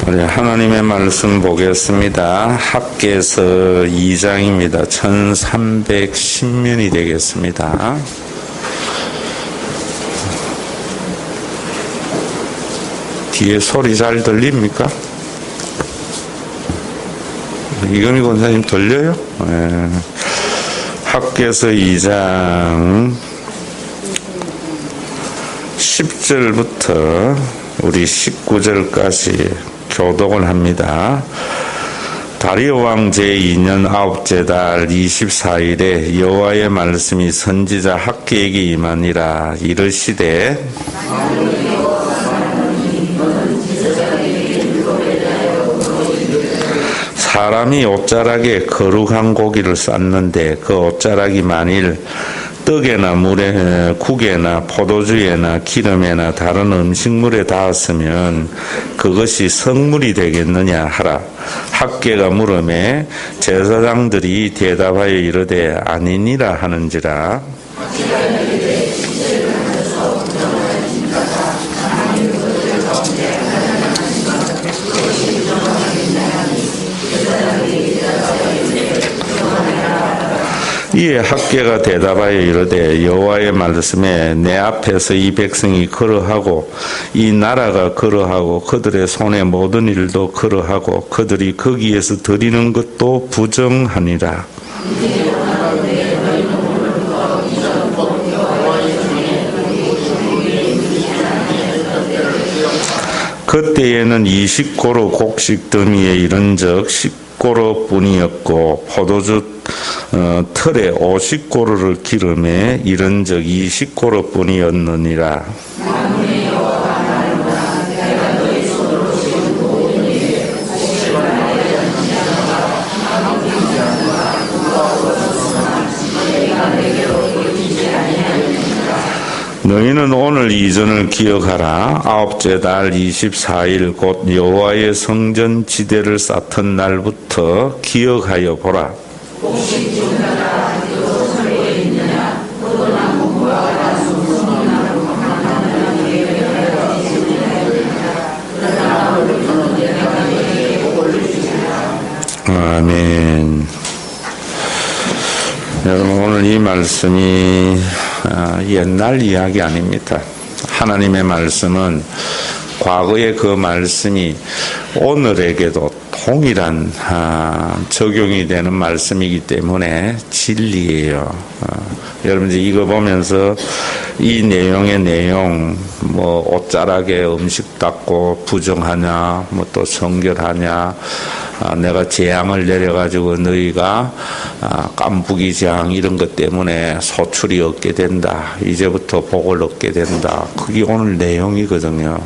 우리 하나님의 말씀 보겠습니다. 학개서 2장입니다. 1310면이 되겠습니다. 뒤에 소리 잘 들립니까? 이건희 권사님 들려요? 네. 학개서 2장 10절부터 우리 19절까지 교독을 합니다. 다리오 왕 제2년 9째 달 24일에 여호와의 말씀이 선지자 학개에게 임하니라. 이르시되 사람이 옷자락에 거룩한 고기를 쌌는데 그 옷자락이 만일 떡에나 물에, 국에나 포도주에나 기름에나 다른 음식물에 닿았으면 그것이 성물이 되겠느냐 하라. 학개가 물음에 제사장들이 대답하여 이르되 아니니라 하는지라. 이에 학개가 대답하여 이르되 여호와의 말씀에 내 앞에서 이 백성이 거러하고 이 나라가 거러하고 그들의 손의 모든 일도 거러하고 그들이 거기에서 드리는 것도 부정하니라. 그때에는 20고로 곡식 더미에 이른적 10고로 뿐이었고 포도주 틀에 50고루를 기름에 이른적 20고루 뿐이었느니라. 너희는 오늘 이전을 기억하라. 9째 달 24일 곧 여호와의 성전 지대를 쌓던 날부터 기억하여 보라. 아멘. 여러분, 오늘 이 말씀이 옛날 이야기 아닙니다. 하나님의 말씀은 과거의 그 말씀이 오늘에게도 동일한 적용이 되는 말씀이기 때문에 진리예요. 여러분들 이거 보면서 이 내용의 내용, 뭐 옷자락에 음식 닦고 부정하냐, 뭐 또 성결하냐, 내가 재앙을 내려가지고 너희가 깐부기 재앙 이런 것 때문에 소출이 얻게 된다. 이제부터 복을 얻게 된다. 그게 오늘 내용이거든요.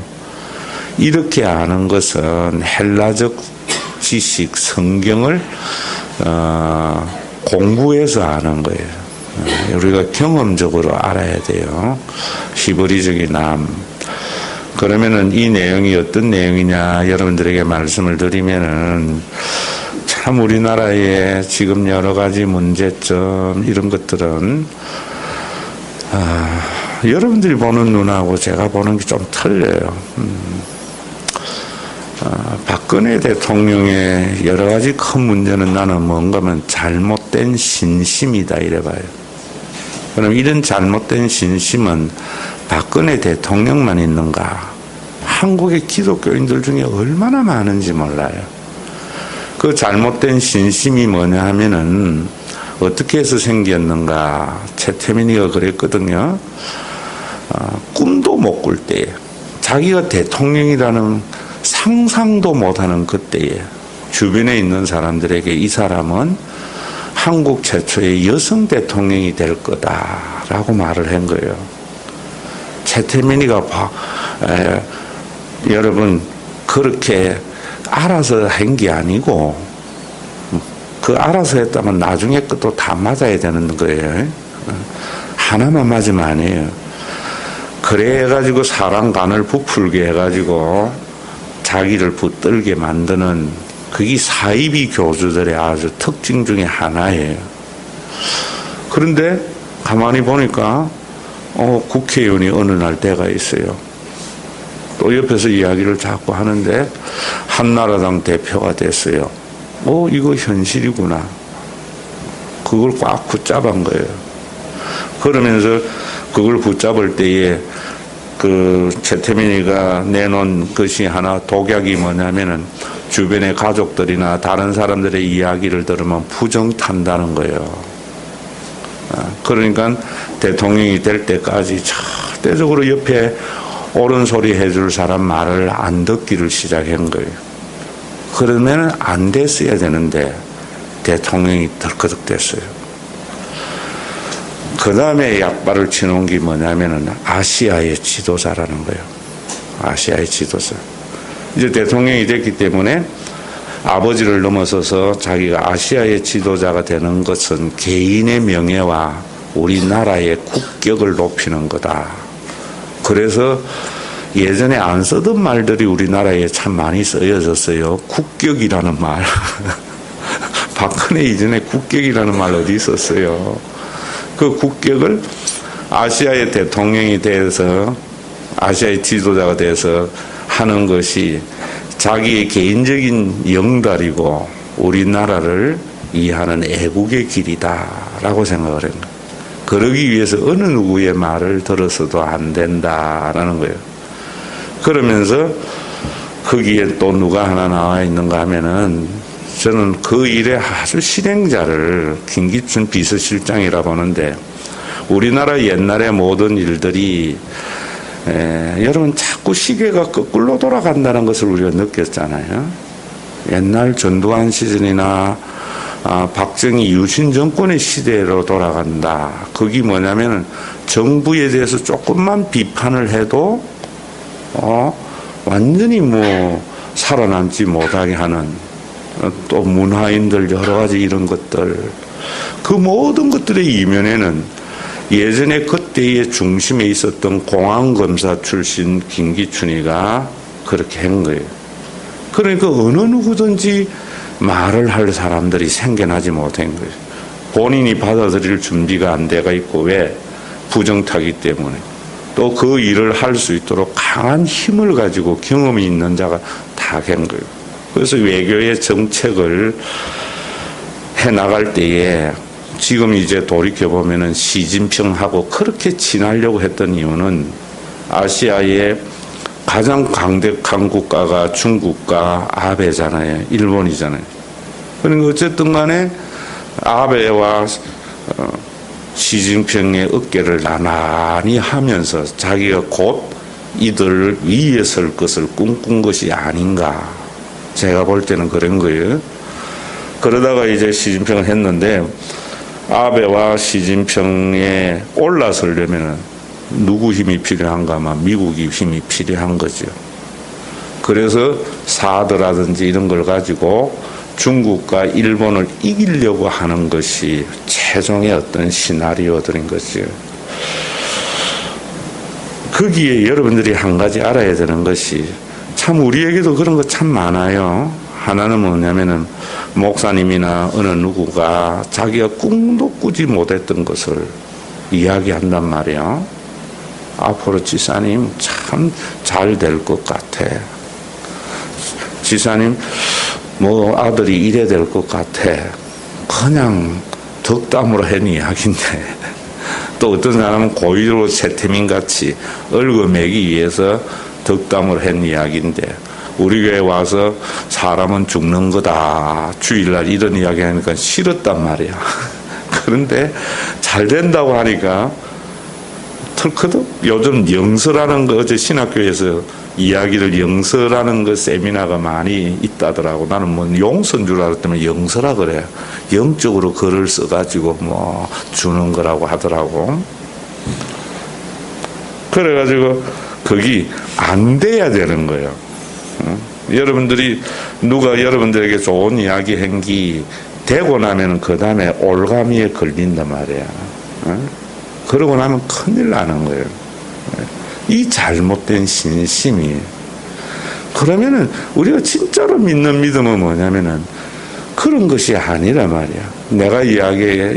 이렇게 아는 것은 헬라적 지식, 성경을 공부해서 아는 거예요. 우리가 경험적으로 알아야 돼요. 히브리적인 남. 그러면은 이 내용이 어떤 내용이냐 여러분들에게 말씀을 드리면은 참 우리나라의 지금 여러 가지 문제점 이런 것들은 여러분들이 보는 눈하고 제가 보는 게 좀 틀려요. 박근혜 대통령의 여러 가지 큰 문제는 나는 뭔가면 잘못된 신심이다 이래봐요. 그럼 이런 잘못된 신심은 박근혜 대통령만 있는가? 한국의 기독교인들 중에 얼마나 많은지 몰라요. 그 잘못된 신심이 뭐냐 하면은 어떻게 해서 생겼는가? 최태민이가 그랬거든요. 꿈도 못 꿀 때에 자기가 대통령이라는 상상도 못하는 그때에 주변에 있는 사람들에게 이 사람은 한국 최초의 여성 대통령이 될 거다라고 말을 한 거예요. 최태민이가 여러분 그렇게 알아서 한 게 아니고 그 알아서 했다면 나중에 것도 다 맞아야 되는 거예요. 하나만 맞으면 아니에요. 그래 해가지고 사람 간을 부풀게 해가지고 자기를 붙들게 만드는 그게 사이비 교주들의 아주 특징 중에 하나예요. 그런데 가만히 보니까 국회의원이 어느 날 때가 있어요. 또 옆에서 이야기를 자꾸 하는데 한나라당 대표가 됐어요. 이거 현실이구나. 그걸 꽉 붙잡은 거예요. 그러면서 그걸 붙잡을 때에 그 최태민이가 내놓은 것이 하나 독약이 뭐냐면은 주변의 가족들이나 다른 사람들의 이야기를 들으면 부정탄다는 거예요. 그러니까 대통령이 될 때까지 절대적으로 옆에 옳은 소리 해줄 사람 말을 안 듣기를 시작한 거예요. 그러면 안 됐어야 되는데 대통령이 덜커덕 됐어요. 그 다음에 약발을 치는 게 뭐냐면은 아시아의 지도자라는 거예요. 아시아의 지도자. 이제 대통령이 됐기 때문에 아버지를 넘어서서 자기가 아시아의 지도자가 되는 것은 개인의 명예와 우리나라의 국격을 높이는 거다. 그래서 예전에 안 쓰던 말들이 우리나라에 참 많이 쓰여졌어요. 국격이라는 말. 박근혜 이전에 국격이라는 말 어디 있었어요? 그 국격을 아시아의 대통령이 돼서 아시아의 지도자가 돼서 하는 것이 자기의 개인적인 영달이고 우리나라를 이해하는 애국의 길이다라고 생각을 했는 거예요. 그러기 위해서 어느 누구의 말을 들어서도 안 된다라는 거예요. 그러면서 거기에 또 누가 하나 나와 있는가 하면은 저는 그 일의 아주 실행자를 김기춘 비서실장이라고 하는데 우리나라 옛날의 모든 일들이 여러분 자꾸 시계가 거꾸로 돌아간다는 것을 우리가 느꼈잖아요. 옛날 전두환 시절이나 박정희 유신 정권의 시대로 돌아간다. 그게 뭐냐면 정부에 대해서 조금만 비판을 해도 완전히 살아남지 못하게 하는 또 문화인들 여러 가지 이런 것들 그 모든 것들의 이면에는 예전에 그때의 중심에 있었던 공안검사 출신 김기춘이가 그렇게 한 거예요. 그러니까 어느 누구든지 말을 할 사람들이 생겨나지 못한 거예요. 본인이 받아들일 준비가 안 돼가 있고 왜? 부정타기 때문에. 또 그 일을 할 수 있도록 강한 힘을 가지고 경험이 있는 자가 다 한 거예요. 그래서 외교의 정책을 해나갈 때에 지금 이제 돌이켜보면은 시진핑하고 그렇게 친하려고 했던 이유는 아시아의 가장 강대한 국가가 중국과 아베잖아요. 일본이잖아요. 그러니까 어쨌든 간에 아베와 시진핑의 어깨를 나란히 하면서 자기가 곧 이들 위에 설 것을 꿈꾼 것이 아닌가. 제가 볼 때는 그런 거예요. 그러다가 이제 시진핑을 했는데 아베와 시진핑에 올라서려면 누구 힘이 필요한가 하면 미국이 힘이 필요한 거죠. 그래서 사드라든지 이런 걸 가지고 중국과 일본을 이기려고 하는 것이 최종의 어떤 시나리오들인 거죠. 거기에 여러분들이 한 가지 알아야 되는 것이 참 우리에게도 그런 거 참 많아요. 하나는 뭐냐면은 목사님이나 어느 누구가 자기가 꿈도 꾸지 못했던 것을 이야기한단 말이에요. 앞으로 지사님 참 잘 될 것 같아. 지사님 아들이 이래 될 것 같아. 그냥 덕담으로 한 이야기인데 또 어떤 사람은 고의로 최태민 같이 얽어매기 위해서 덕담을 한 이야기인데 우리 교회 와서 사람은 죽는 거다. 주일날 이런 이야기 하니까 싫었단 말이야. 그런데 잘 된다고 하니까 털커덕 요즘 영서라는 거 어제 신학교에서 이야기를 영서라는 거 세미나가 많이 있다더라고. 나는 용서인 줄 알았더니 영서라 그래. 영적으로 글을 써가지고 주는 거라고 하더라고. 그래가지고 거기 안 돼야 되는 거예요. 여러분들이 누가 여러분들에게 좋은 이야기 한기 되고 나면 그 다음에 올가미에 걸린단 말이야. 그러고 나면 큰일 나는 거예요. 이 잘못된 신심이. 그러면은 우리가 진짜로 믿는 믿음은 뭐냐면은 그런 것이 아니란 말이야. 내가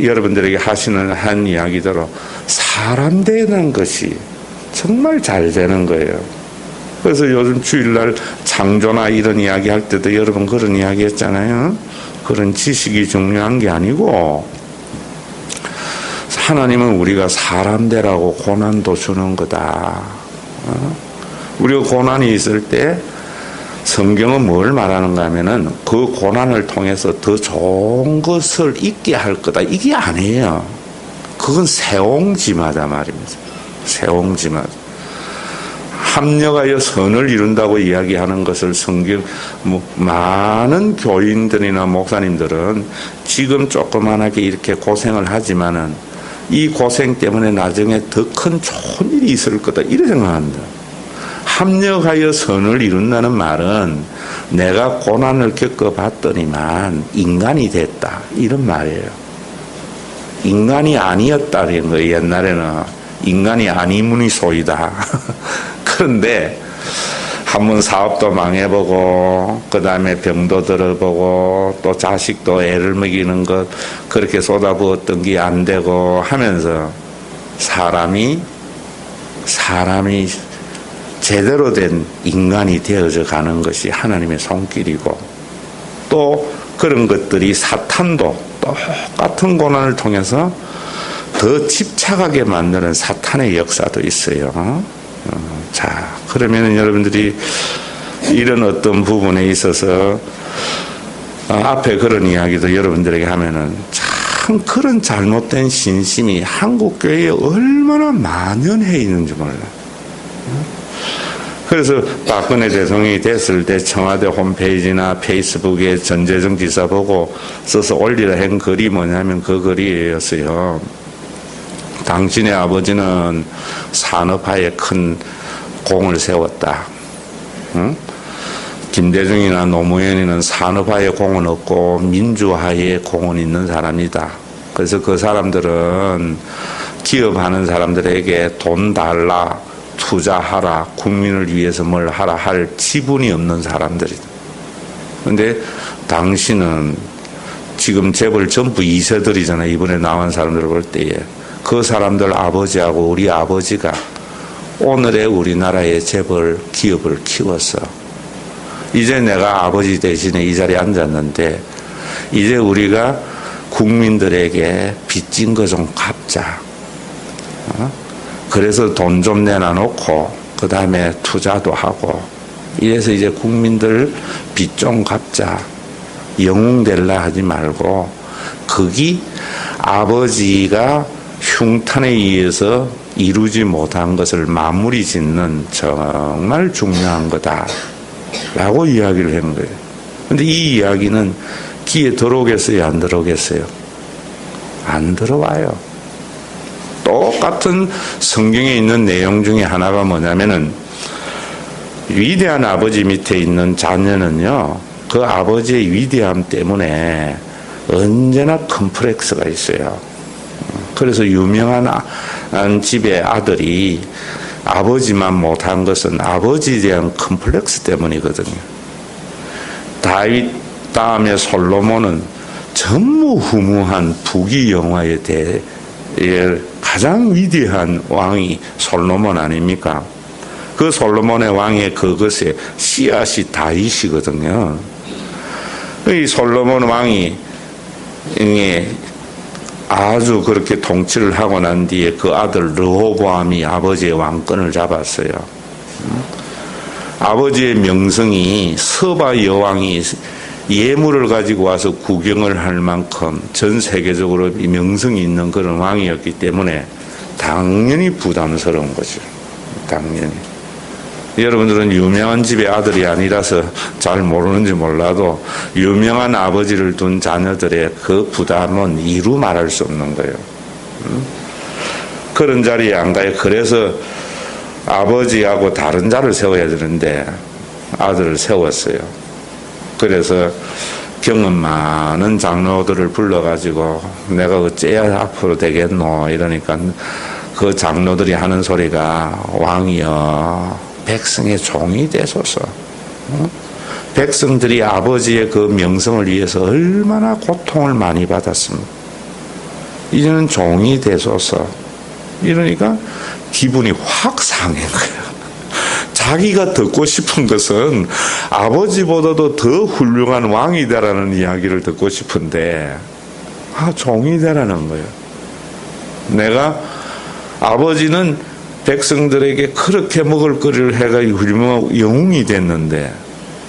여러분들에게 한 이야기대로 사람 되는 것이 정말 잘 되는 거예요. 그래서 요즘 주일날 창조나 이런 이야기 할 때도 여러 번 그런 이야기 했잖아요. 그런 지식이 중요한 게 아니고 하나님은 우리가 사람 되라고 고난도 주는 거다. 우리가 고난이 있을 때 성경은 뭘 말하는가 하면은 그 고난을 통해서 더 좋은 것을 있게 할 거다. 이게 아니에요. 그건 세옹지마다 말입니다. 세옹지마다. 합력하여 선을 이룬다고 이야기하는 것을 성경 많은 교인들이나 목사님들은 지금 조그만하게 이렇게 고생을 하지만은 이 고생 때문에 나중에 더 큰 좋은 일이 있을 거다 이렇게 생각합니다. 합력하여 선을 이룬다는 말은 내가 고난을 겪어봤더니만 인간이 됐다 이런 말이에요. 인간이 아니었다는 거예요. 옛날에는 인간이 아니무니 소이다. 그런데 한번 사업도 망해보고 그 다음에 병도 들어보고 또 자식도 애를 먹이는 것 그렇게 쏟아부었던 게 안 되고 하면서 사람이 제대로 된 인간이 되어져 가는 것이 하나님의 손길이고 또 그런 것들이 사탄도 똑같은 고난을 통해서 더 집착하게 만드는 사탄의 역사도 있어요. 자, 그러면 여러분들이 이런 어떤 부분에 있어서 앞에 그런 이야기도 여러분들에게 하면은 참 그런 잘못된 신심이 한국 교회에 얼마나 만연해 있는지 몰라요. 그래서 박근혜 대통령이 됐을 때 청와대 홈페이지나 페이스북에 전재정 기사 보고 써서 올리라 한 글이 뭐냐면 그 글이었어요. 당신의 아버지는 산업화에 큰 공을 세웠다. 응? 김대중이나 노무현이는 산업화에 공은 없고 민주화에 공은 있는 사람이다. 그래서 그 사람들은 기업하는 사람들에게 돈 달라, 투자하라, 국민을 위해서 뭘 하라 할 지분이 없는 사람들이다. 그런데 당신은 지금 재벌 전부 2세들이잖아요. 이번에 나온 사람들을 볼 때에. 그 사람들 아버지하고 우리 아버지가 오늘의 우리나라의 재벌 기업을 키웠어. 이제 내가 아버지 대신에 이 자리에 앉았는데 이제 우리가 국민들에게 빚진 거 좀 갚자. 그래서 돈 좀 내놔놓고 그 다음에 투자도 하고 이래서 이제 국민들 빚 좀 갚자. 영웅될라 하지 말고 거기 아버지가 흉탄에 의해서 이루지 못한 것을 마무리 짓는 정말 중요한 거다 라고 이야기를 한 거예요. 그런데 이 이야기는 귀에 들어오겠어요? 안 들어오겠어요? 안 들어와요. 똑같은 성경에 있는 내용 중에 하나가 뭐냐면은 위대한 아버지 밑에 있는 자녀는요 그 아버지의 위대함 때문에 언제나 컴플렉스가 있어요. 그래서 유명한 집의 아들이 아버지만 못한 것은 아버지에 대한 컴플렉스 때문이거든요. 다윗 다음에 솔로몬은 전무후무한 부귀영화에 대해 가장 위대한 왕이 솔로몬 아닙니까? 그 솔로몬의 왕의 그것에 씨앗이 다윗이거든요. 이 솔로몬 왕이 아주 그렇게 통치를 하고 난 뒤에 그 아들 르호보암이 아버지의 왕권을 잡았어요. 아버지의 명성이 서바 여왕이 예물을 가지고 와서 구경을 할 만큼 전 세계적으로 명성이 있는 그런 왕이었기 때문에 당연히 부담스러운 거죠. 당연히. 여러분들은 유명한 집의 아들이 아니라서 잘 모르는지 몰라도 유명한 아버지를 둔 자녀들의 그 부담은 이루 말할 수 없는 거예요. 그런 자리에 안 가요. 그래서 아버지하고 다른 자를 세워야 되는데 아들을 세웠어요. 그래서 경험 많은 장로들을 불러가지고 내가 어째야 앞으로 되겠노 이러니까 그 장로들이 하는 소리가 왕이여 백성의 종이 되소서. 백성들이 아버지의 그 명성을 위해서 얼마나 고통을 많이 받았습니까? 이제는 종이 되소서. 이러니까 기분이 확 상한 거예요. 자기가 듣고 싶은 것은 아버지보다도 더 훌륭한 왕이 되라는 이야기를 듣고 싶은데 종이 되라는 거예요. 내가 아버지는 백성들에게 그렇게 먹을 거리를 해가지고 훌륭한 영웅이 됐는데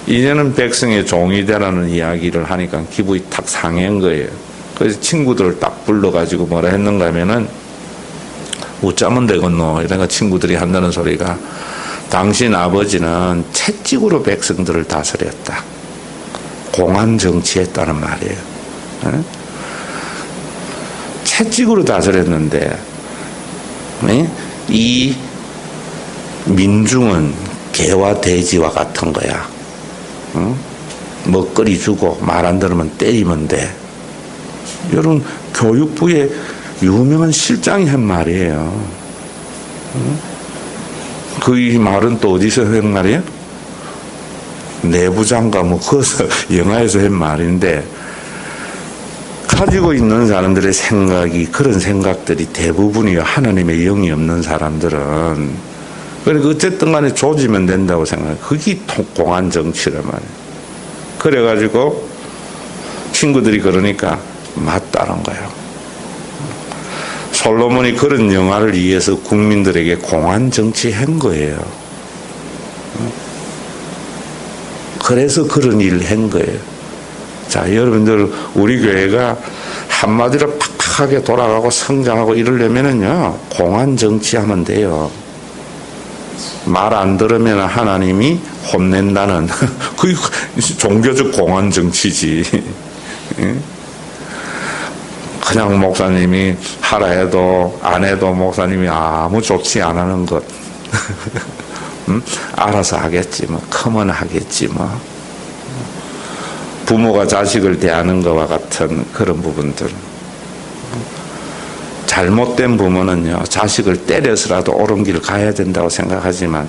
이제는 백성의 종이 되라는 이야기를 하니까 기분이 탁 상한 거예요. 그래서 친구들을 딱 불러가지고 뭐라 했는가 하면은 웃자면 되겠노. 이러니까 친구들이 한다는 소리가 당신 아버지는 채찍으로 백성들을 다스렸다. 공안 정치했다는 말이에요. 채찍으로 다스렸는데 이 민중은 개와 돼지와 같은 거야. 먹거리 주고 말 안 들으면 때리면 돼. 여러분 교육부의 유명한 실장이 한 말이에요. 그 이 말은 또 어디서 한 말이에요? 내부장가 뭐 거기서 영화에서 한 말인데 가지고 있는 사람들의 생각이 그런 생각들이 대부분이 하나님의 영이 없는 사람들은 그러니까 어쨌든 간에 조지면 된다고 생각해요. 그게 공안 정치란 말이에요. 그래가지고 친구들이 그러니까 맞다는 거예요. 솔로몬이 그런 영화를 위해서 국민들에게 공안 정치한 거예요. 그래서 그런 일을 한 거예요. 자, 여러분들 우리 교회가 한마디로 팍팍하게 돌아가고 성장하고 이러려면은요 공안 정치하면 돼요. 말 안 들으면 하나님이 혼낸다는 그게 종교적 공안 정치지. 그냥 목사님이 하라 해도 안 해도 목사님이 아무 조치 안 하는 것. 알아서 하겠지 뭐. 크면 하겠지 뭐. 부모가 자식을 대하는 것과 같은 그런 부분들. 잘못된 부모는요 자식을 때려서라도 옳은 길 가야 된다고 생각하지만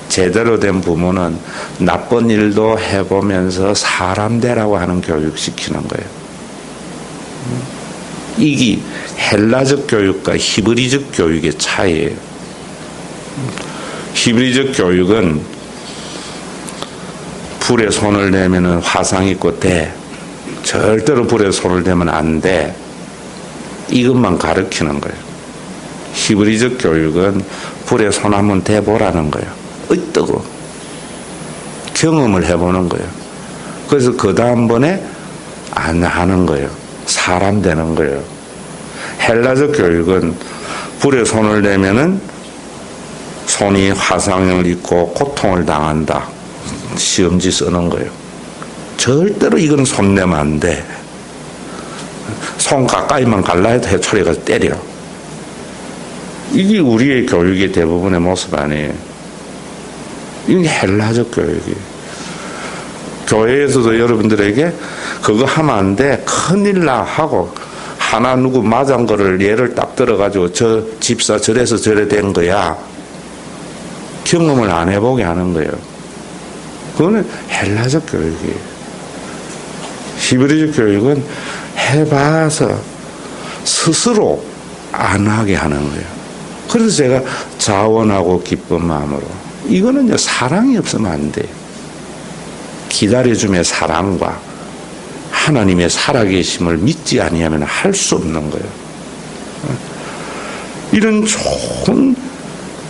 제대로 된 부모는 나쁜 일도 해보면서 사람 되라고 하는 교육시키는 거예요. 이게 헬라적 교육과 히브리적 교육의 차이예요. 히브리적 교육은 불에 손을 대면 화상 있고 돼. 절대로 불에 손을 대면 안 돼. 이것만 가르치는 거예요. 히브리적 교육은 불에 손 한번 대보라는 거예요. 어떠고 경험을 해보는 거예요. 그래서 그 다음번에 안 하는 거예요. 사람 되는 거예요. 헬라적 교육은 불에 손을 대면은 손이 화상을 입고 고통을 당한다. 시험지 쓰는 거예요. 절대로 이건 손 내면 안 돼. 손 가까이만 갈라 해도 해초리가 때려. 이게 우리의 교육의 대부분의 모습 아니에요. 이게 헬라적 교육이에요. 교회에서도 여러분들에게 그거 하면 안 돼. 큰일 나 하고 하나 누구 맞은 거를 예를 딱 들어가지고 저 집사 저래서 저래 된 거야. 경험을 안 해보게 하는 거예요. 그거는 헬라적 교육이에요. 히브리적 교육은 해봐서 스스로 안 하게 하는 거예요. 그래서 제가 자원하고 기쁜 마음으로. 이거는 사랑이 없으면 안 돼요. 기다려줌의 사랑과 하나님의 살아계심을 믿지 아니하면 할 수 없는 거예요. 이런 좋은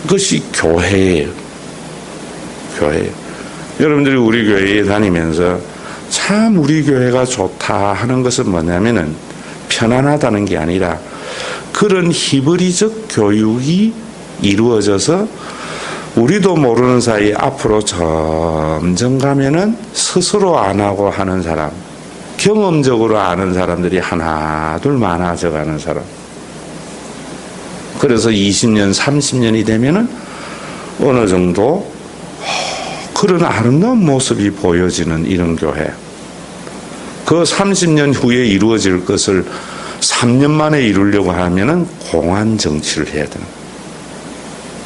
것이 교회예요. 교회. 여러분들이 우리 교회에 다니면서 참 우리 교회가 좋다 하는 것은 뭐냐면은 편안하다는 게 아니라 그런 히브리적 교육이 이루어져서 우리도 모르는 사이 앞으로 점점 가면은 스스로 안 하고 하는 사람, 경험적으로 아는 사람들이 하나 둘 많아져 가는 사람. 그래서 20년 30년이 되면은 어느 정도 그런 아름다운 모습이 보여지는 이런 교회. 그 30년 후에 이루어질 것을 3년 만에 이루려고 하면은 공안 정치를 해야 되는 거예요.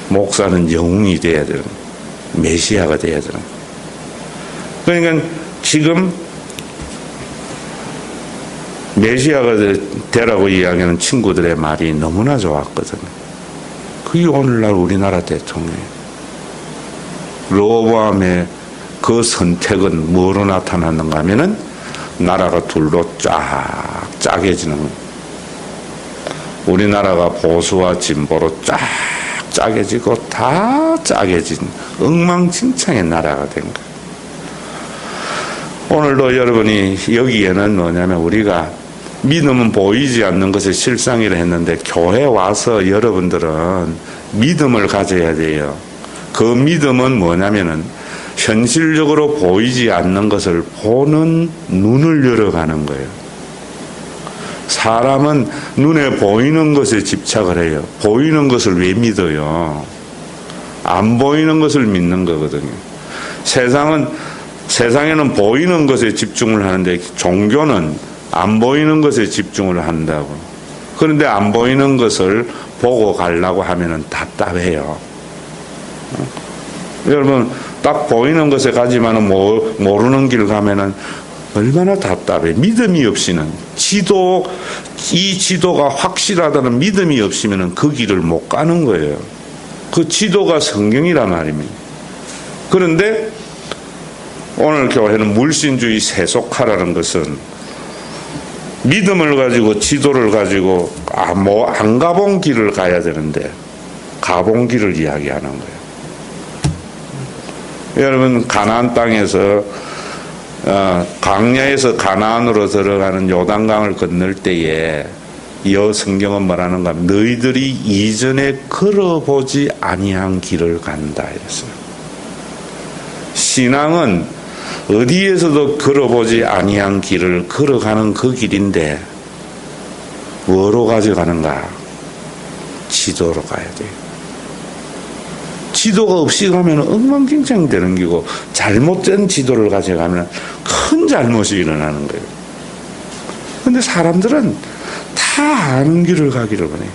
목사는 영웅이 돼야 되는 거예요. 메시아가 돼야 되는 거예요. 그러니까 지금 메시아가 되라고 이야기하는 친구들의 말이 너무나 좋았거든요. 그게 오늘날 우리나라 대통령이에요. 르호보암의 그 선택은 뭐로 나타났는가 하면은 나라가 둘로 쫙 짜게지는 거예요. 우리나라가 보수와 진보로 쫙 짜게지고 다 짜게진 엉망진창의 나라가 된 거예요. 오늘도 여러분이 여기에는 뭐냐면 우리가 믿음은 보이지 않는 것을 실상이라 했는데 교회 와서 여러분들은 믿음을 가져야 돼요. 그 믿음은 뭐냐면은 현실적으로 보이지 않는 것을 보는 눈을 열어가는 거예요. 사람은 눈에 보이는 것에 집착을 해요. 보이는 것을 왜 믿어요? 안 보이는 것을 믿는 거거든요. 세상에는 보이는 것에 집중을 하는데 종교는 안 보이는 것에 집중을 한다고. 그런데 안 보이는 것을 보고 가려고 하면은 답답해요. 여러분, 딱 보이는 것에 가지만은 모르는 길 가면은 얼마나 답답해. 믿음이 없이는 이 지도가 확실하다는 믿음이 없으면은 그 길을 못 가는 거예요. 그 지도가 성경이란 말입니다. 그런데 오늘 교회는 물신주의 세속화라는 것은 믿음을 가지고 지도를 가지고 안 가본 길을 가야 되는데 가본 길을 이야기하는 거예요. 여러분 가나안 땅에서 광야에서 가나안으로 들어가는 요단강을 건널 때에 이 성경은 뭐라는가 하면 너희들이 이전에 걸어보지 아니한 길을 간다 이랬어요. 신앙은 어디에서도 걸어보지 아니한 길을 걸어가는 그 길인데 뭐로 가져가는가? 지도로 가야 돼요. 지도가 없이 가면 엉망진창이 되는 거고 잘못된 지도를 가져가면 큰 잘못이 일어나는 거예요. 그런데 사람들은 다 아는 길을 가기를 원해요.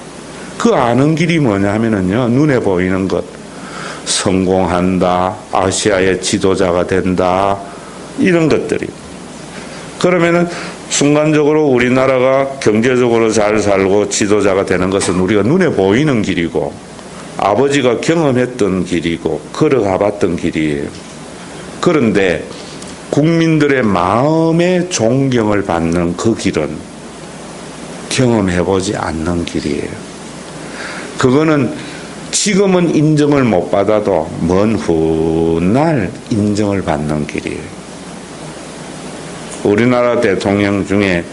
그 아는 길이 뭐냐 하면은요, 눈에 보이는 것, 성공한다, 아시아의 지도자가 된다, 이런 것들이. 그러면은 순간적으로 우리나라가 경제적으로 잘 살고 지도자가 되는 것은 우리가 눈에 보이는 길이고 아버지가 경험했던 길이고 걸어가 봤던 길이에요. 그런데 국민들의 마음의 존경을 받는 그 길은 경험해보지 않는 길이에요. 그거는 지금은 인정을 못 받아도 먼 훗날 인정을 받는 길이에요. 우리나라 대통령 중에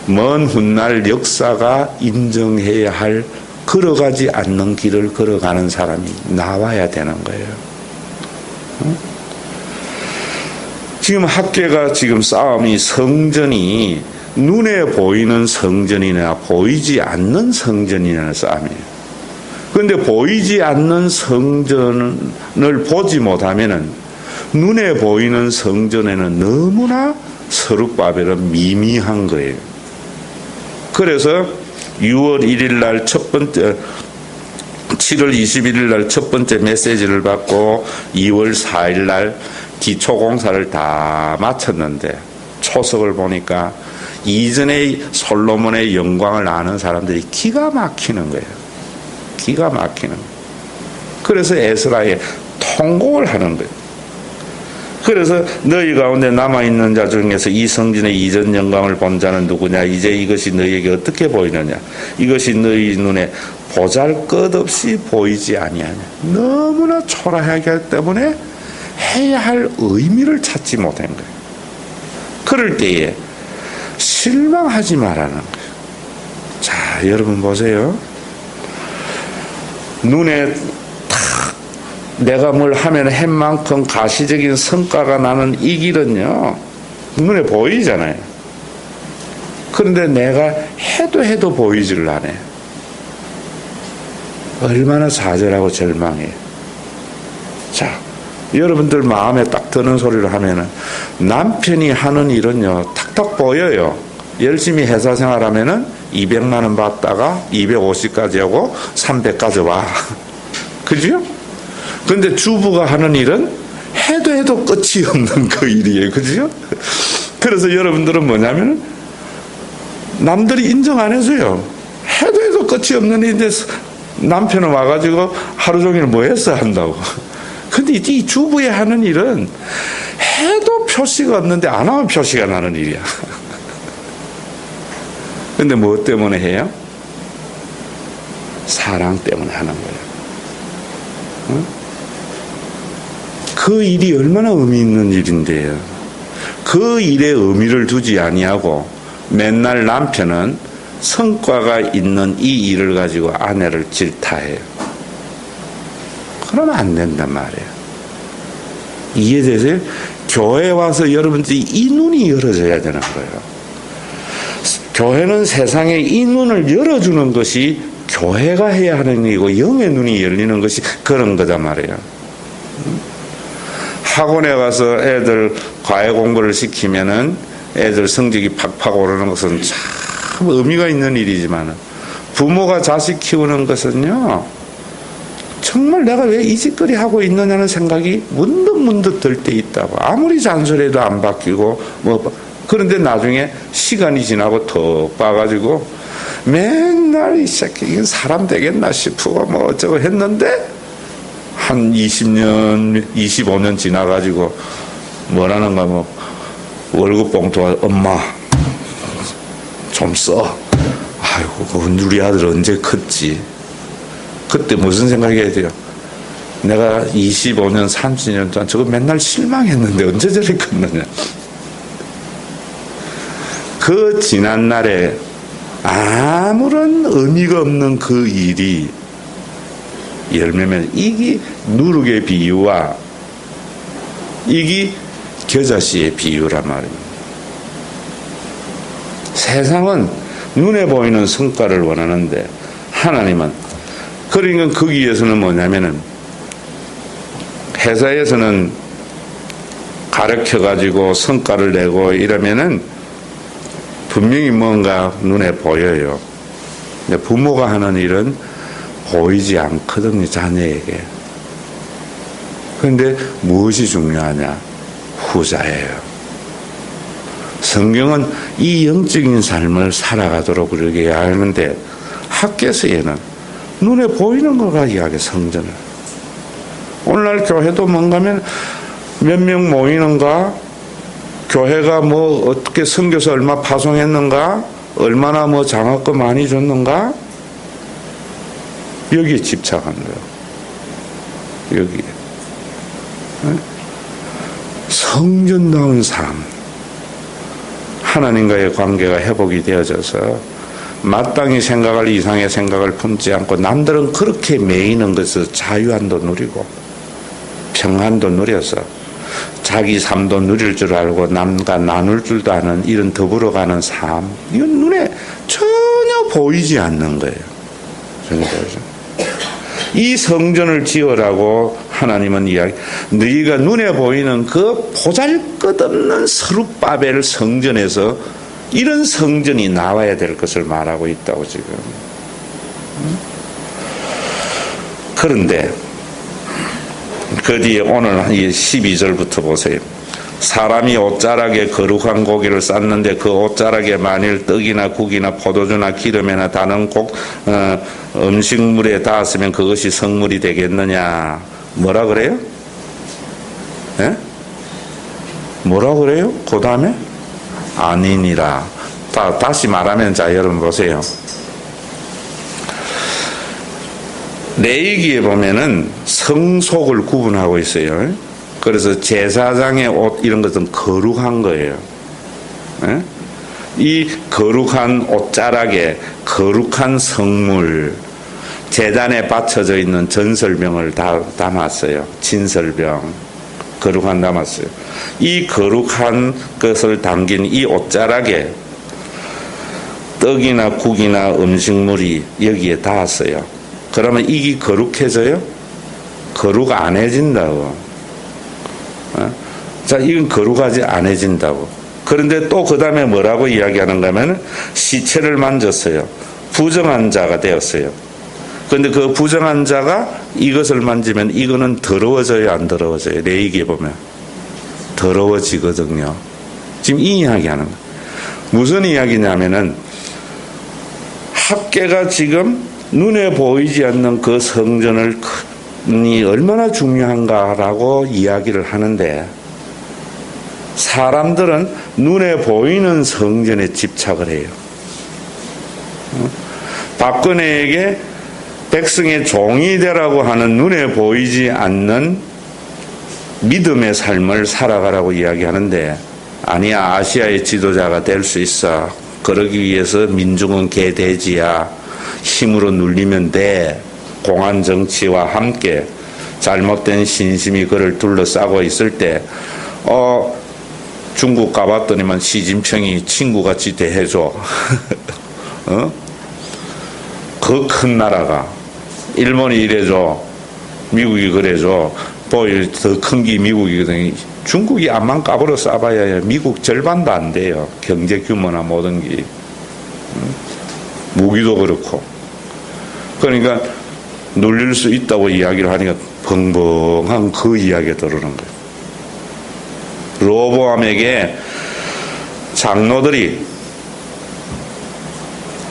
먼 훗날 역사가 인정해야 할 걸어가지 않는 길을 걸어가는 사람이 나와야 되는 거예요. 지금 학계가 지금 싸움이 성전이 눈에 보이는 성전이나 보이지 않는 성전이라는 싸움이에요. 그런데 보이지 않는 성전을 보지 못하면은 눈에 보이는 성전에는 너무나 서룹바벨은 미미한 거예요. 그래서 6월 1일 날 7월 21일 날 첫 번째 메시지를 받고 2월 4일 날 기초공사를 다 마쳤는데 초석을 보니까 이전에 솔로몬의 영광을 아는 사람들이 기가 막히는 거예요. 기가 막히는 거예요. 그래서 에스라에 통곡을 하는 거예요. 그래서 너희 가운데 남아있는 자 중에서 이 성전의 이전 영광을 본 자는 누구냐? 이제 이것이 너희에게 어떻게 보이느냐? 이것이 너희 눈에 보잘것없이 보이지 아니하냐? 너무나 초라하게 하기 때문에 해야 할 의미를 찾지 못한 거예요. 그럴 때에 실망하지 말라는 거예요. 자, 여러분 보세요. 눈에 내가 뭘 하면 한 만큼 가시적인 성과가 나는 이 길은요, 눈에 보이잖아요. 그런데 내가 해도 보이지를 않아요. 얼마나 좌절하고 절망해요. 자, 여러분들 마음에 딱 드는 소리를 하면은 남편이 하는 일은요, 탁탁 보여요. 열심히 회사 생활하면은 200만 원 받다가 250까지 하고 300까지 와. 그죠? 근데 주부가 하는 일은 해도 끝이 없는 그 일이에요. 그죠? 그래서 여러분들은 뭐냐면 남들이 인정 안 해줘요. 해도 끝이 없는 일인데 남편은 와가지고 하루 종일 뭐 했어 한다고. 근데 이 주부에 하는 일은 해도 표시가 없는데 안 하면 표시가 나는 일이야. 근데 뭐 때문에 해요? 사랑 때문에 하는 거예요. 어? 그 일이 얼마나 의미 있는 일인데요. 그 일에 의미를 두지 아니하고 맨날 남편은 성과가 있는 이 일을 가지고 아내를 질타해요. 그러면 안 된단 말이에요. 이해되세요? 교회 와서 여러분들이 이 눈이 열어져야 되는 거예요. 교회는 세상에 이 눈을 열어주는 것이 교회가 해야 하는 일이고 영의 눈이 열리는 것이 그런 거단 말이에요. 학원에 가서 애들 과외 공부를 시키면은 애들 성적이 팍팍 오르는 것은 참 의미가 있는 일이지만 부모가 자식 키우는 것은요 정말 내가 왜 이 짓거리 하고 있느냐는 생각이 문득문득 들 때 있다고. 아무리 잔소리해도 안 바뀌고 뭐 그런데 나중에 시간이 지나고 턱 봐가지고 맨날 이 새끼 이건 사람 되겠나 싶고 뭐 어쩌고 했는데 한 20년 25년 지나가지고 뭐라는가 뭐 월급 봉투가 엄마 좀 써. 아이고 우리 아들 언제 컸지. 그때 무슨 생각해야 돼요? 내가 25년 30년 동안 저거 맨날 실망했는데 언제 저리 컸느냐. 그 지난날에 아무런 의미가 없는 그 일이 열매면 이게 누룩의 비유와 이게 겨자씨의 비유란 말입니다. 세상은 눈에 보이는 성과를 원하는데 하나님은 그러니까 거기에서는 뭐냐면은 회사에서는 가르쳐가지고 성과를 내고 이러면은 분명히 뭔가 눈에 보여요. 근데 부모가 하는 일은 보이지 않거든요, 자녀에게. 그런데 무엇이 중요하냐? 후자예요. 성경은 이 영적인 삶을 살아가도록 그러게 하는데 학교에서는 눈에 보이는 걸 가지고 성전을. 오늘날 교회도 뭔가면 몇 명 모이는가? 교회가 뭐 어떻게 선교사 얼마 파송했는가? 얼마나 뭐 장학금 많이 줬는가? 여기에 집착한 거예요. 여기에. 성전다운 삶. 하나님과의 관계가 회복이 되어져서 마땅히 생각할 이상의 생각을 품지 않고 남들은 그렇게 매이는 것을 자유함도 누리고 평안도 누려서 자기 삶도 누릴 줄 알고 남과 나눌 줄도 아는 이런 더불어가는 삶, 이건 눈에 전혀 보이지 않는 거예요. 이 성전을 지으라고 하나님은 이야기, 너희가 눈에 보이는 그 보잘것없는 서룹바벨 성전에서 이런 성전이 나와야 될 것을 말하고 있다고 지금. 그런데 그 뒤에 오늘 12절부터 보세요. 사람이 옷자락에 거룩한 고기를 쌌는데 그 옷자락에 만일 떡이나 국이나 포도주나 기름이나 다른 음식물에 닿았으면 그것이 성물이 되겠느냐. 뭐라 그래요? 예? 뭐라 그래요? 그 다음에? 아니니라. 다시 말하면 자 여러분 보세요. 레위기에 보면은 성속을 구분하고 있어요. 그래서 제사장의 옷 이런 것은 거룩한 거예요. 예? 이 거룩한 옷자락에 거룩한 성물, 제단에 받쳐져 있는 전설병을 다 담았어요. 진설병, 거룩한 담았어요. 이 거룩한 것을 담긴 이 옷자락에 떡이나 국이나 음식물이 여기에 닿았어요. 그러면 이게 거룩해져요? 거룩 안 해진다고. 자, 이건 거룩하지 않아진다고. 그런데 또 그 다음에 뭐라고 이야기하는가 하면 시체를 만졌어요. 부정한 자가 되었어요. 그런데 그 부정한 자가 이것을 만지면 이거는 더러워져요, 안 더러워져요? 레위기에 보면 더러워지거든요. 지금 이 이야기하는 거예요. 무슨 이야기냐면은 학계가 지금 눈에 보이지 않는 그 성전을 얼마나 중요한가라고 이야기를 하는데 사람들은 눈에 보이는 성전에 집착을 해요. 박근혜에게 백성의 종이 되라고 하는 눈에 보이지 않는 믿음의 삶을 살아가라고 이야기하는데 아니야, 아시아의 지도자가 될 수 있어. 그러기 위해서 민중은 개돼지야. 힘으로 눌리면 돼. 공안 정치와 함께 잘못된 신심이 그를 둘러싸고 있을 때 중국 가봤더니만 시진핑이 친구같이 대해줘. 그 큰 나라가 일본이 이래줘, 미국이 그래줘. 더 큰 게 미국이거든요. 중국이 암만 까불어 싸봐야 미국 절반도 안 돼요. 경제 규모나 모든 게. 무기도 그렇고. 그러니까 눌릴 수 있다고 이야기를 하니까 벙벙한 그 이야기가 들어오는 거예요. 로보암에게 장로들이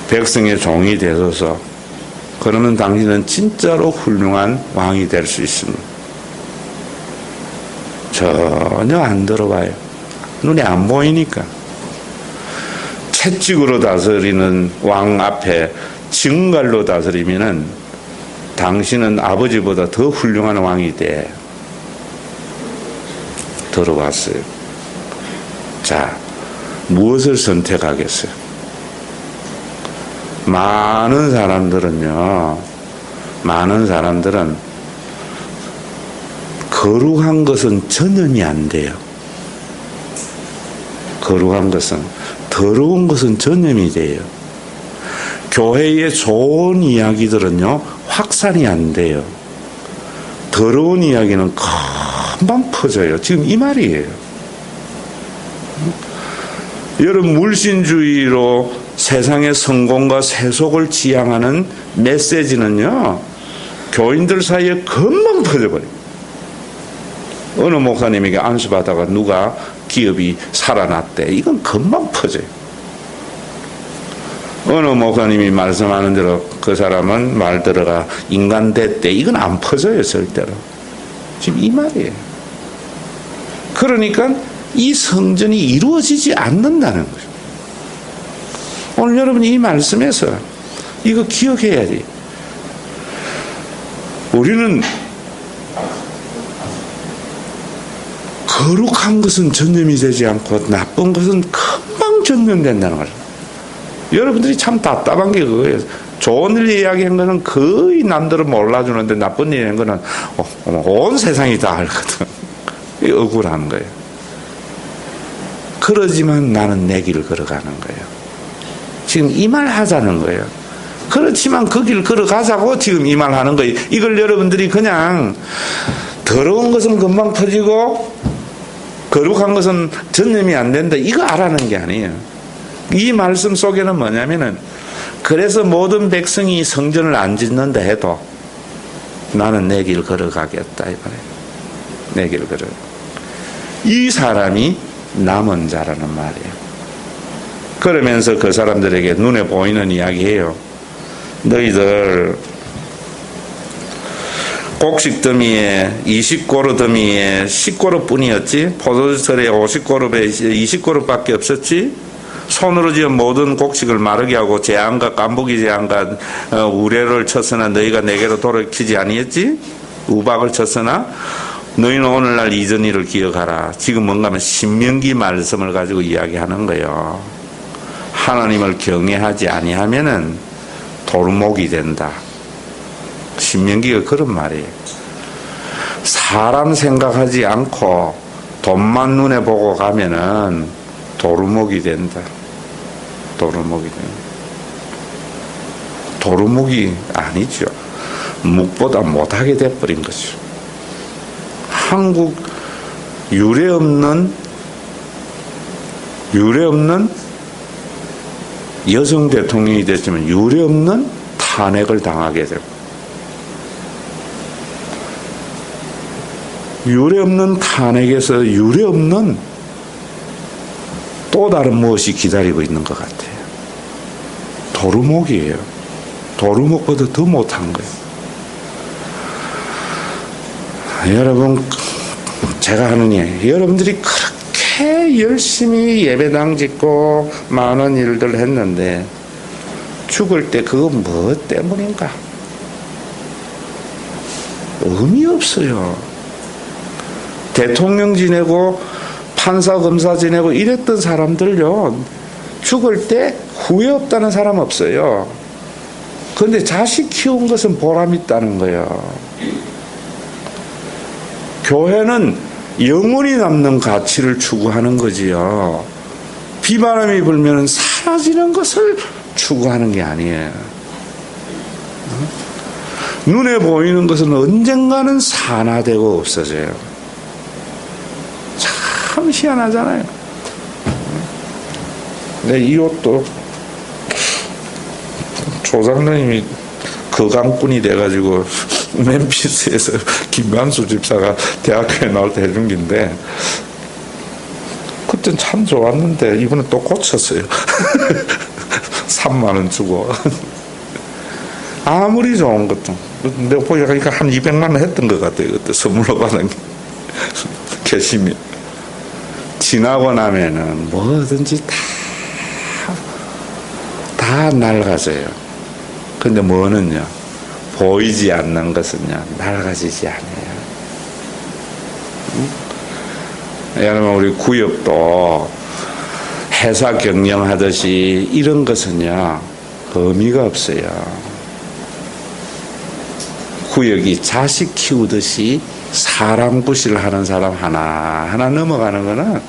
백성의 종이 되어서 그러면 당신은 진짜로 훌륭한 왕이 될 수 있습니다. 전혀 안 들어봐요. 눈에 안 보이니까. 채찍으로 다스리는 왕 앞에 증갈로 다스리면은 당신은 아버지보다 더 훌륭한 왕이 돼. 들어봤어요. 자, 무엇을 선택하겠어요? 많은 사람들은 거룩한 것은 전염이 안 돼요. 거룩한 것은, 더러운 것은 전염이 돼요. 교회의 좋은 이야기들은요, 확산이 안 돼요. 더러운 이야기는 금방 퍼져요. 지금 이 말이에요. 여러분, 물신주의로 세상의 성공과 세속을 지향하는 메시지는요, 교인들 사이에 금방 퍼져버려요. 어느 목사님에게 안수받다가 누가 기업이 살아났대. 이건 금방 퍼져요. 어느 목사님이 말씀하는 대로 그 사람은 말 들어가 인간 됐대. 이건 안 퍼져요, 절대로. 지금 이 말이에요. 그러니까 이 성전이 이루어지지 않는다는 거죠. 오늘 여러분이 이 말씀에서 이거 기억해야지. 우리는 거룩한 것은 전염이 되지 않고 나쁜 것은 금방 전염된다는 거죠. 여러분들이 참 답답한 게 그거예요. 좋은 일 이야기한 거는 거의 남들은 몰라주는데 나쁜 일 이야기한 거는 온 세상이 다 알거든. 억울한 거예요. 그러지만 나는 내 길을 걸어가는 거예요. 지금 이 말 하자는 거예요. 그렇지만 그 길 걸어가자고 지금 이 말 하는 거예요. 이걸 여러분들이 그냥 더러운 것은 금방 터지고 거룩한 것은 전염이 안 된다. 이거 알아는 게 아니에요. 이 말씀 속에는 뭐냐면은 그래서 모든 백성이 성전을 안 짓는다 해도 나는 내 길 걸어가겠다. 이거예요. 내 길 걸어. 이 사람이 남은 자라는 말이에요. 그러면서 그 사람들에게 눈에 보이는 이야기예요. 너희들 곡식 더미에 20고루 더미에 10고루 뿐이었지, 포도주철에 50고루에 20고루밖에 없었지, 손으로 지은 모든 곡식을 마르게 하고 재앙과 깐부기 재앙과 우레를 쳤으나 너희가 내게로 돌이키지 아니했지. 우박을 쳤으나 너희는 오늘날 이전 일을 기억하라. 지금 뭔가 하면 신명기 말씀을 가지고 이야기하는 거예요. 하나님을 경외하지 아니하면은 도루묵이 된다. 신명기가 그런 말이에요. 사람 생각하지 않고 돈만 눈에 보고 가면은 도루묵이 된다. 도루묵이 된다. 도루묵이 아니죠. 묵보다 못하게 돼버린 거죠. 한국 유례 없는 여성 대통령이 됐지만 유례 없는 탄핵을 당하게 되고 유례 없는 탄핵에서 유례 없는 또 다른 무엇이 기다리고 있는 것 같아요. 도루묵이에요. 도루묵보다 더 못한 거예요. 여러분, 제가 하는 일, 여러분들이 그렇게 열심히 예배당 짓고 많은 일들 했는데 죽을 때 그거 뭐 때문인가? 의미 없어요. 대통령 지내고 판사 검사 지내고 이랬던 사람들요, 죽을 때 후회 없다는 사람 없어요. 그런데 자식 키운 것은 보람 있다는 거예요. 교회는 영원히 남는 가치를 추구하는 거지요. 비바람이 불면 사라지는 것을 추구하는 게 아니에요. 눈에 보이는 것은 언젠가는 산화되고 없어져요. 참 희한하잖아요. 근데 이 옷도 조상님이 거강꾼이 돼가지고 멤피스에서 김만수 집사가 대학교에 나올 때 해준 긴데, 그땐 참 좋았는데 이번에 또 고쳤어요. 3만 원 주고. 아무리 좋은 것도 내가 보니까 한 200만 원 했던 것 같아요. 그때 선물로 받은 게. 개심이 지나고 나면은 뭐든지 다 낡아져요. 근데 뭐는요, 보이지 않는 것은요 낡아지지 않아요. 여러분, 우리 구역도 회사 경영하듯이 이런 것은요 의미가 없어요. 구역이 자식 키우듯이 사람 구실하는 사람 하나하나 넘어가는 거는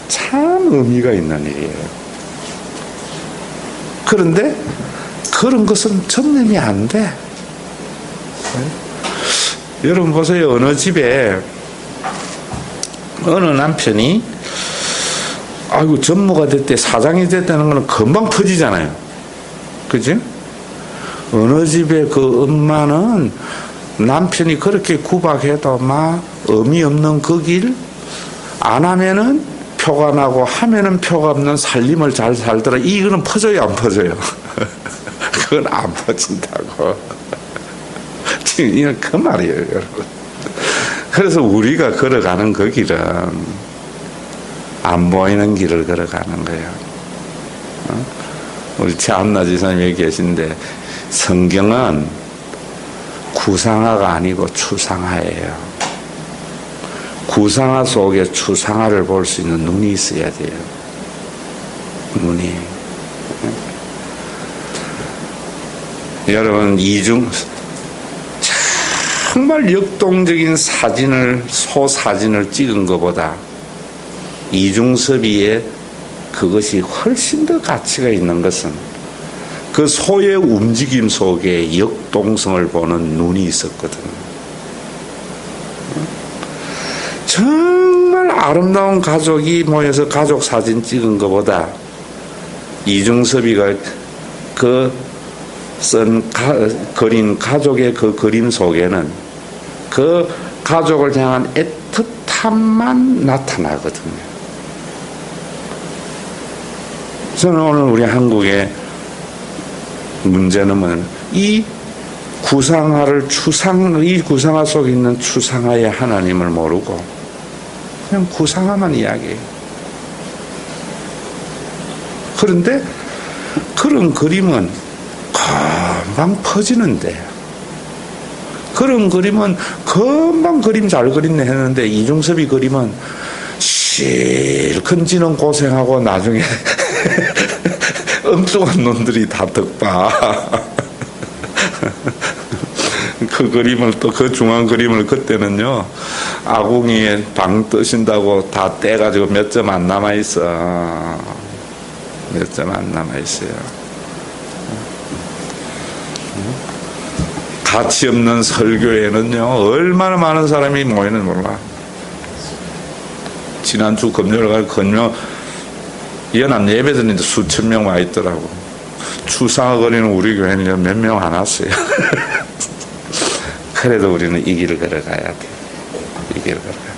참 의미가 있는 일이에요. 그런데 그런 것은 전념이 안 돼. 여러분 보세요. 어느 집에 어느 남편이 아이고 전무가 됐대, 사장이 됐다는 거는 금방 퍼지잖아요. 그지? 어느 집에 그 엄마는 남편이 그렇게 구박해도 막 의미 없는 그 길 안 하면은 표가 나고 하면은 표가 없는 살림을 잘 살더라. 이거는 퍼져요, 안 퍼져요? 그건 안 퍼진다고. 지금 이건 그 말이에요, 여러분. 그래서 우리가 걸어가는 그 길은 안 보이는 길을 걸어가는 거예요. 우리 최한나 지사님이 계신데, 성경은 구상화가 아니고 추상화예요. 구상화 속에 추상화를 볼 수 있는 눈이 있어야 돼요. 눈이. 여러분, 정말 역동적인 소사진을 찍은 것보다 이중섭이의 그것이 훨씬 더 가치가 있는 것은 그 소의 움직임 속에 역동성을 보는 눈이 있었거든요. 정말 아름다운 가족이 모여서 가족 사진 찍은 것보다 이중섭이가 그린 가족의 그 그림 속에는 그 가족을 향한 애틋함만 나타나거든요. 저는 오늘 우리 한국의 문제는 이 구상화 속에 있는 추상화의 하나님을 모르고 그냥 구상화만 이야기해요. 그런데 그런 그림은 금방 퍼지는데, 그런 그림은 금방 그림 잘 그렸네 했는데, 이중섭이 그림은 실컷 지는 고생하고 나중에 엉뚱한 놈들이 다 덕봐. 그 그림을 또 그 중앙 그림을 그때는요 아궁이에 방 뜨신다고 다 떼가지고 몇 점 안 남아 있어. 몇 점 안 남아 있어요. 가치 없는 설교에는요 얼마나 많은 사람이 모이는 몰라. 지난주 금요일 건명 연합 예배 드리는데 수천 명 와 있더라고. 추상화 거리는 우리 교회는 몇 명 안 왔어요. 그래도 우리는 이 길을 걸어가야 돼. 이 길을 걸어가야 돼.